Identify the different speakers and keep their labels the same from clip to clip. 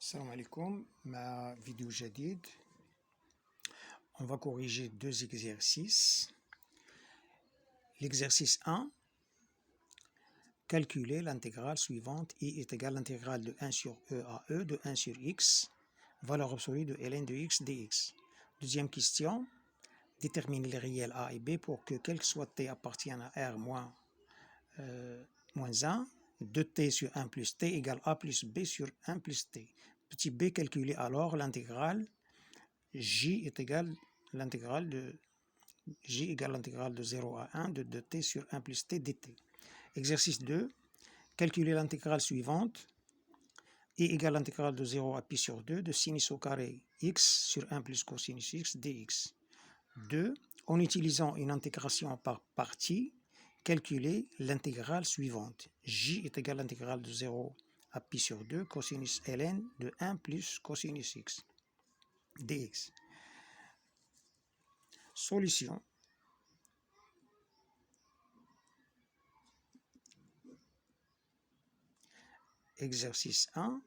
Speaker 1: Salam alaikum, ma vidéo jadid. On va corriger deux exercices. L'exercice 1, calculer l'intégrale suivante. I est égal à l'intégrale de 1 sur E à E de 1 sur X, valeur absolue de ln de X dx. Deuxième question, déterminer les réels A et B pour que quel que soit T appartienne à R moins 1, 2T sur 1 plus T égale A plus B sur 1 plus T. Petit b, calculer alors l'intégrale J est égal à l'intégrale de 0 à 1 de 2t sur 1 plus t dt. Exercice 2, calculer l'intégrale suivante. I égale à l'intégrale de 0 à pi sur 2 de sinus au carré x sur 1 plus cosinus x dx. 2. En utilisant une intégration par partie, calculer l'intégrale suivante. J est égal à l'intégrale de 0 à pi sur 2 cosinus ln de 1 plus cosinus x dx. Solution. Exercice 1.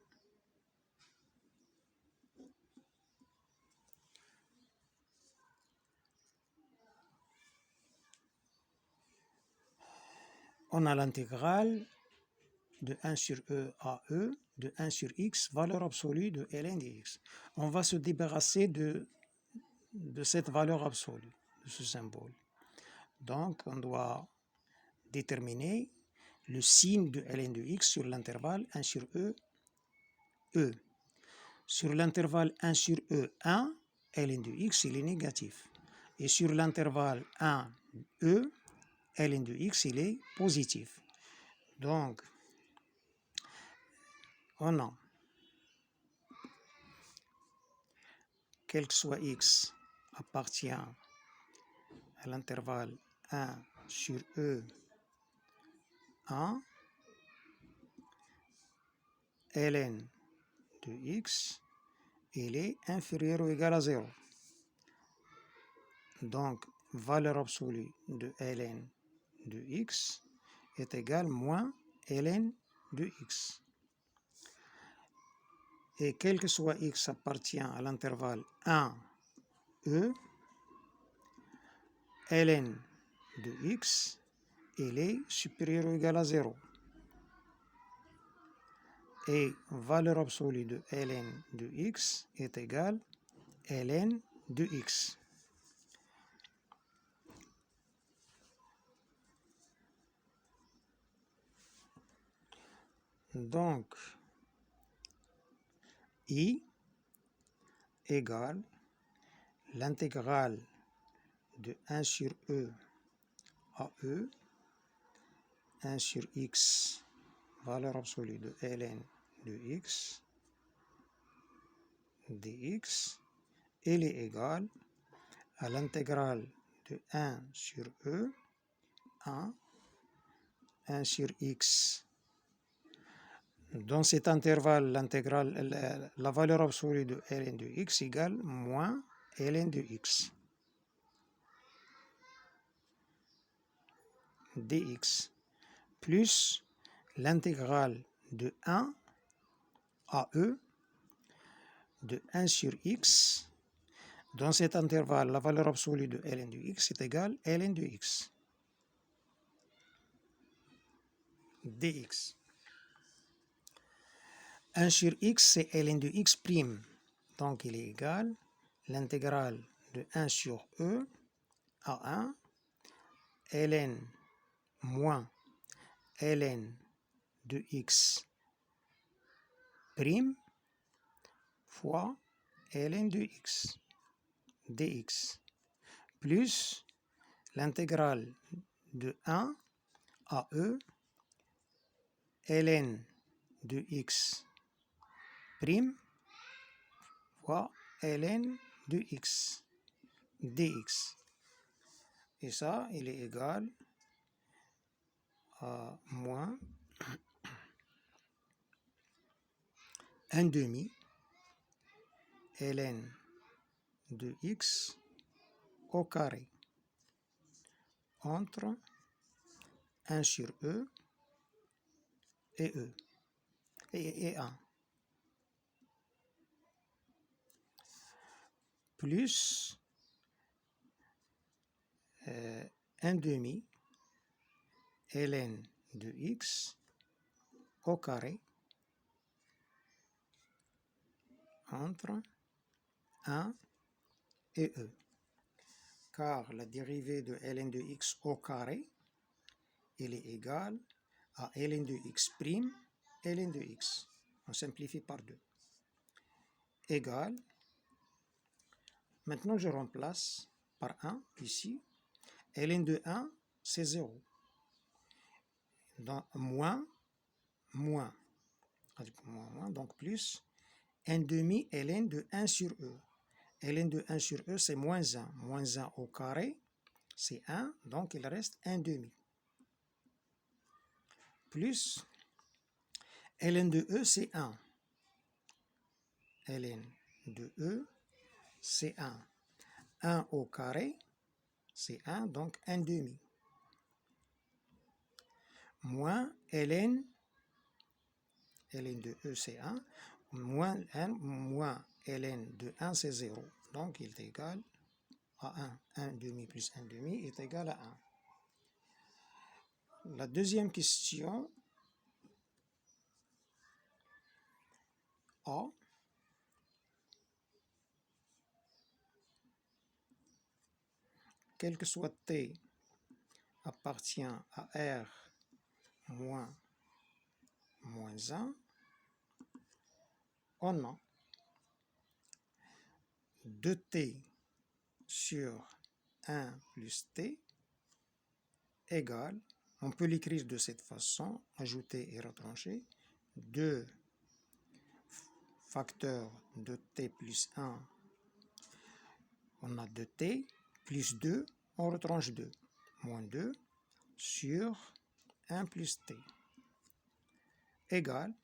Speaker 1: On a l'intégrale de 1 sur E à E de 1 sur X, valeur absolue de ln dx. On va se débarrasser de cette valeur absolue, de ce symbole. Donc, on doit déterminer le signe de ln de x sur l'intervalle 1 sur E, E. Sur l'intervalle 1 sur E, 1, ln de x, il est négatif. Et sur l'intervalle 1, E, ln de x, il est positif. Donc, on a, quel que soit x appartient à l'intervalle 1 sur E, 1, ln de x, il est inférieur ou égal à 0. Donc, valeur absolue de ln de x est égale moins ln de x. Et quel que soit x appartient à l'intervalle 1, E, ln de x, il est supérieur ou égal à 0. Et valeur absolue de ln de x est égale ln de x. Donc, I égale l'intégrale de 1 sur E à E, 1 sur x, valeur absolue de ln de x, dx, elle est égale à l'intégrale de 1 sur E, 1 sur x. Dans cet intervalle, la valeur absolue de ln de x égale moins ln de x dx plus l'intégrale de 1 à E de 1 sur x. Dans cet intervalle, la valeur absolue de ln de x est égale ln de x dx. 1 sur x, c'est ln de x prime. Donc, il est égal l'intégrale de 1 sur E à 1 ln moins ln de x prime fois ln de x dx plus l'intégrale de 1 à E ln de x prime fois ln de x dx. Et ça, il est égal à moins 1 demi ln de x au carré entre 1 sur E et 1. plus 1 demi ln de x au carré entre 1 et e. Car la dérivée de ln de x au carré, elle est égale à ln de x prime ln de x. On simplifie par 2. Égale, maintenant je remplace par 1 ici. ln de 1, c'est 0. Donc, moins, donc plus 1 demi ln de 1 sur e. ln de 1 sur e, c'est moins 1. Moins 1 au carré, c'est 1, donc il reste 1 demi. Plus ln de e, c'est 1. ln de e, c'est 1. 1 au carré, c'est 1, donc 1 demi. Moins ln de e, c'est 1. Moins 1, moins ln de 1, c'est 0. Donc, il est égal à 1. 1 demi plus 1 demi est égal à 1. La deuxième question, A. Quel que soit t appartient à R moins 1, on a 2t sur 1 plus t égale, on peut l'écrire de cette façon, ajouter et retrancher, 2 facteurs de t plus 1, on a 2t, plus 2, on retranche 2, moins 2 sur 1 plus t, égale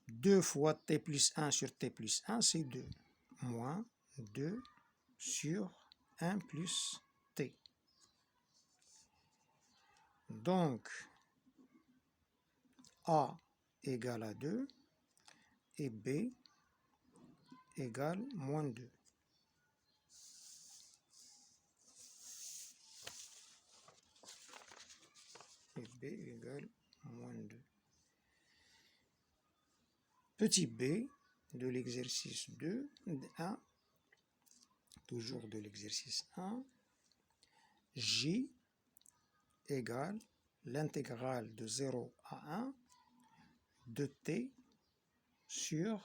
Speaker 1: 2 fois t plus 1 sur t plus 1, c'est 2, moins 2 sur 1 plus t. Donc, A égale à 2 et B égale moins 2. Et B égale moins 2. Petit b de l'exercice 2, 1, toujours de l'exercice 1, J égale l'intégrale de 0 à 1 de t sur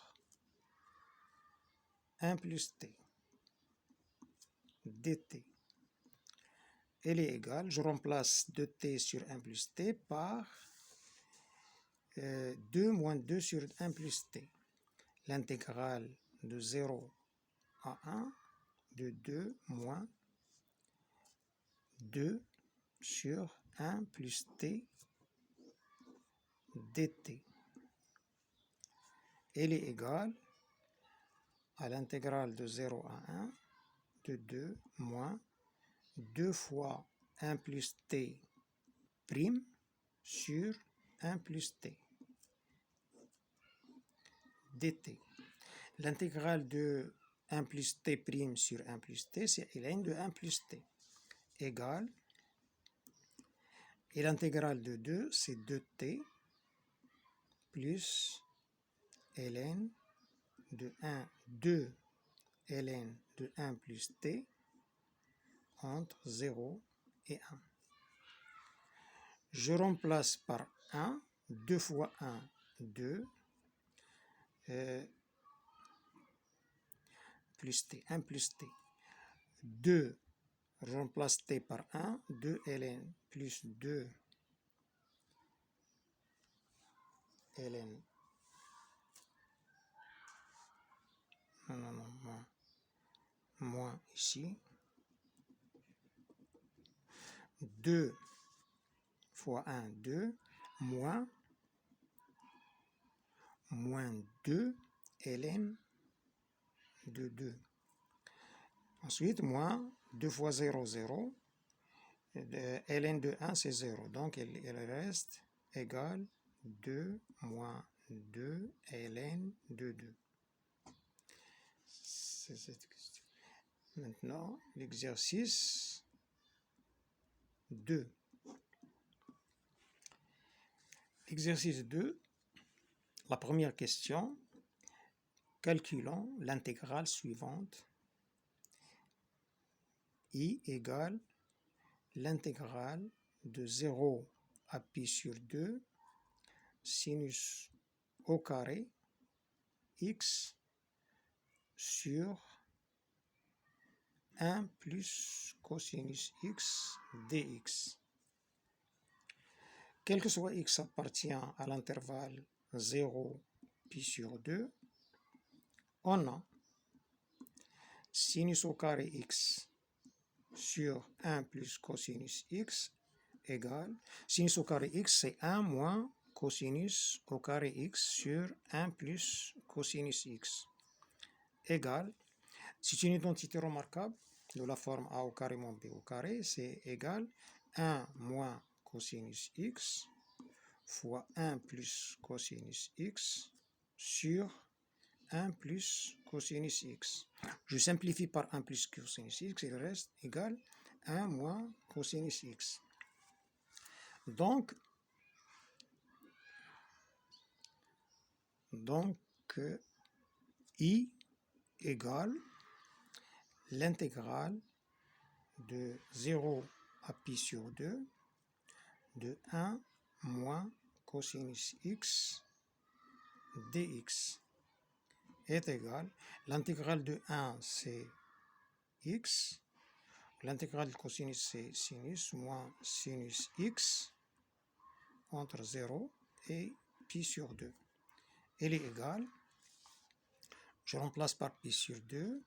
Speaker 1: 1 plus t dt. Elle est égale, je remplace 2t sur 1 plus t par 2 moins 2 sur 1 plus t. L'intégrale de 0 à 1 de 2 moins 2 sur 1 plus t dt. Elle est égale à l'intégrale de 0 à 1 de 2 moins 2 fois 1 plus t prime sur 1 plus t dt. L'intégrale de 1 plus t prime sur 1 plus t, c'est ln de 1 plus t égale, et l'intégrale de 2, c'est 2t plus ln de 1, 2 ln de 1 plus t entre 0 et 1. Je remplace par 1, 2 fois 1, 2, plus t, 1 plus t. 2, je remplace t par 1, 2 ln plus 2 ln, moins ici, 2 fois 1, 2, moins 2 ln de 2. Ensuite, moins 2 fois 0, 0. Ln de 1, c'est 0. Donc, il reste égal 2 moins 2 ln de 2. c'est cette question. Maintenant, l'exercice 2. Exercice 2, la première question, calculons l'intégrale suivante. I égale l'intégrale de 0 à pi sur 2 sinus au carré x sur 1 plus cosinus x dx. Quel que soit x appartient à l'intervalle 0 pi sur 2, on a sinus au carré x sur 1 plus cosinus x égale, sinus au carré x c'est 1 moins cosinus au carré x sur 1 plus cosinus x égale, c'est une identité remarquable de la forme a au carré moins b au carré, c'est égal 1 moins cosinus x fois 1 plus cosinus x sur 1 plus cosinus x. Je simplifie par 1 plus cosinus x et le reste égale 1 moins cosinus x. Donc I égale l'intégrale de 0 à pi sur 2 de 1 moins cosinus x dx est égal, l'intégrale de 1 c'est x, l'intégrale de cosinus c'est sinus moins sinus x entre 0 et pi sur 2. Elle est égale, je remplace par pi sur 2,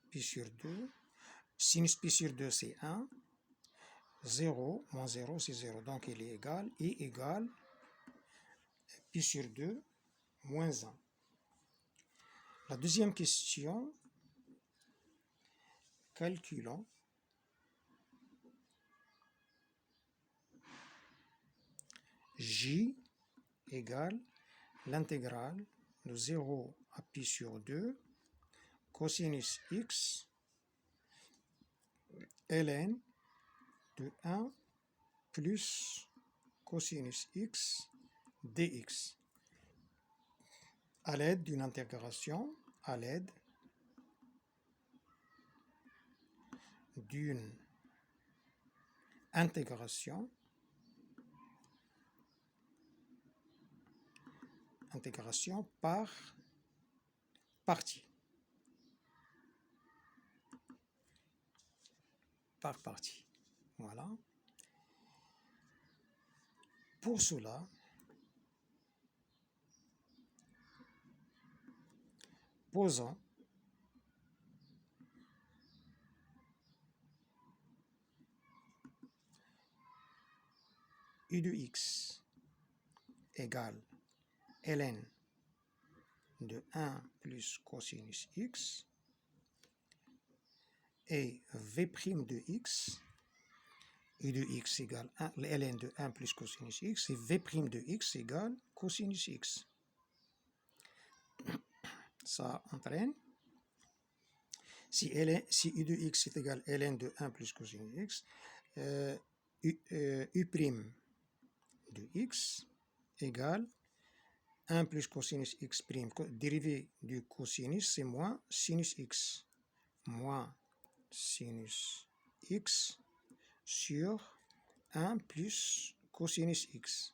Speaker 1: sinus pi sur 2 c'est 1, 0 moins 0 c'est 0, donc il est égal, I égale pi sur 2 moins 1. La deuxième question, calculons J égale l'intégrale de 0 à pi sur 2 cosinus x ln de 1 plus cosinus x dx à l'aide d'une intégration, intégration par partie. Voilà. Pour cela, posons U de x égale ln de 1 plus cosinus x et v' de x, U de x égale ln de 1 plus cosinus x et v' de x égale cosinus x. Ça entraîne, si U de x est égal ln de 1 plus cosinus x, U' de x égale 1 plus cosinus x prime, dérivé du cosinus, c'est moins sinus x, moins sinus x sur 1 plus cosinus x.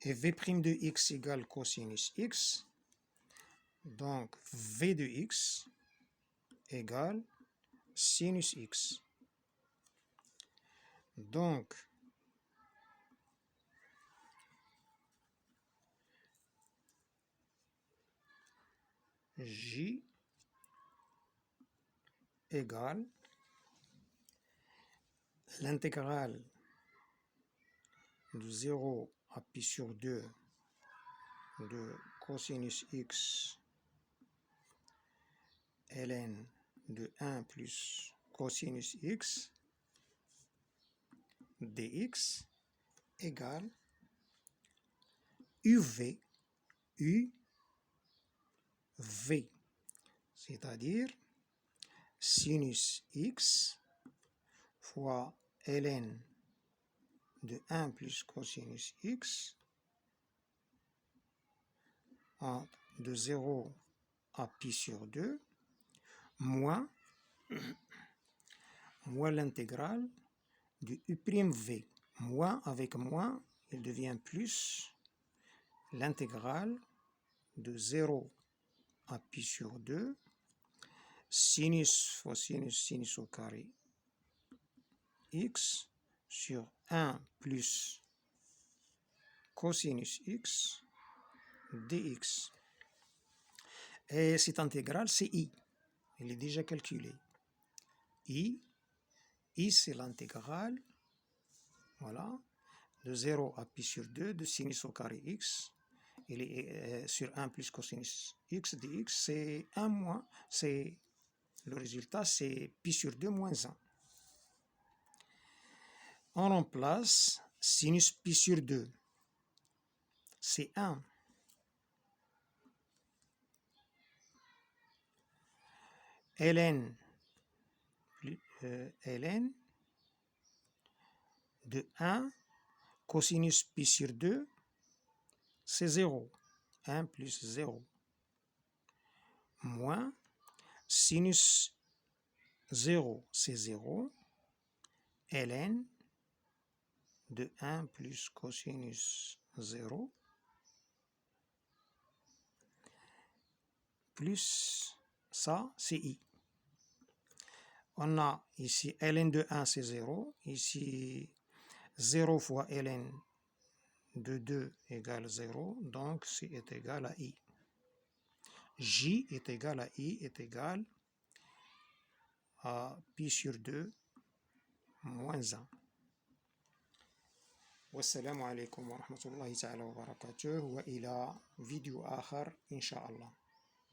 Speaker 1: Et v' de x égale cosinus x, donc v de x égale sinus x. Donc, J égale l'intégrale de 0 à pi sur 2 de cosinus x ln de 1 plus cosinus x dx égale UV c'est-à-dire sinus x fois ln de 1 plus cosinus x de 0 à pi sur 2 moins l'intégrale du u'v. Moins avec moins, il devient plus l'intégrale de 0 à pi sur 2 sinus fois sinus au carré x sur 1 plus cosinus x dx. Et cette intégrale, c'est i. Elle est déjà calculée. I c'est l'intégrale, voilà, de 0 à pi sur 2 de sinus au carré x. Il est sur 1 plus cosinus x dx, c'est 1 moins, c'est le résultat, c'est pi sur 2 moins 1. On remplace sinus pi sur 2, c'est 1. ln de 1 cosinus pi sur 2, c'est 0. 1 plus 0. Moins sinus 0, c'est 0. ln de 1 plus cosinus 0 plus ça, c'est i. On a ici ln de 1, c'est 0. Ici, 0 fois ln de 2 égale 0. Donc, c est égal à i. J est égal à i est égal à pi sur 2 moins 1. والسلام عليكم ورحمة الله تعالى وبركاته وإلى فيديو آخر إن شاء الله.